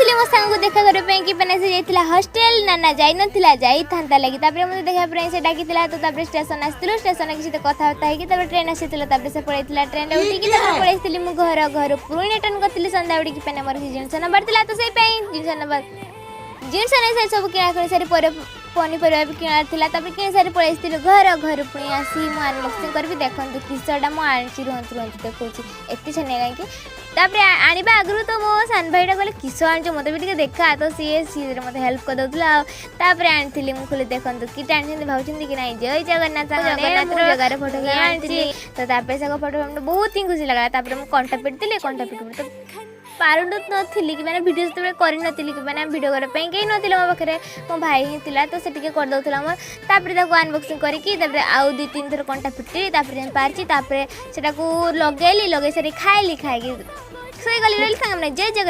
जाइली मो सांग को देखा करे पे कि पने से जाइतिला हॉस्टल नाना जाई नथिला जाई थांता लगी तापर मते देखा पे से डाकितिला तो तापर स्टेशन आस्तिलो स्टेशन के सहित कथा होता है कि तापर ट्रेन आसीतिला तापर से पळैतिला ट्रेन रे उठी कि तापर पळैतिली मु घर पुणी रिटर्न करतिली संध्या उडी कि पने मोर जिंस नंबर तिला तो सेई पे जिंस नै से सब किना करे सारी पर पनीपरिया भी किनार थिला तापर कि सारी पळैतिली घर पुणी आसी मु अनबॉक्सिंग करबी देखंतु किसडा मु आनची रहंतु देखौची एत्ती छने काई कि तापर आनिबा आगरु तो मो सान भाईटा कहले किस आनछ मते भी देखा तो सी मते हेल्प कर दउतला तापर आनथिली मु खोले देखंतु कि टाणछन भाउछन कि नाही जय जगन्नाथ जगह फोटो के आनथिली तो तापर से फोटो हमने बहुत ही खुशी लगा तापर मु कांटा पिटतिले तो पारुंडत नथिली कि मैंने वीडियो तबे करि नथिली कि मैंने वीडियो करे पे केही नथिले मो बखरे मो भाई ही थिला तो से टिके कर दउतला मो तापर ताको अनबॉक्सिंग करी कि तापर आउ 2-3 थर कांटा पिटली तापर जेन पारची तापर सेटा को लगेली लगे सरी खाइली खाइकी सोई गली रही संग जय जगन्नाथ।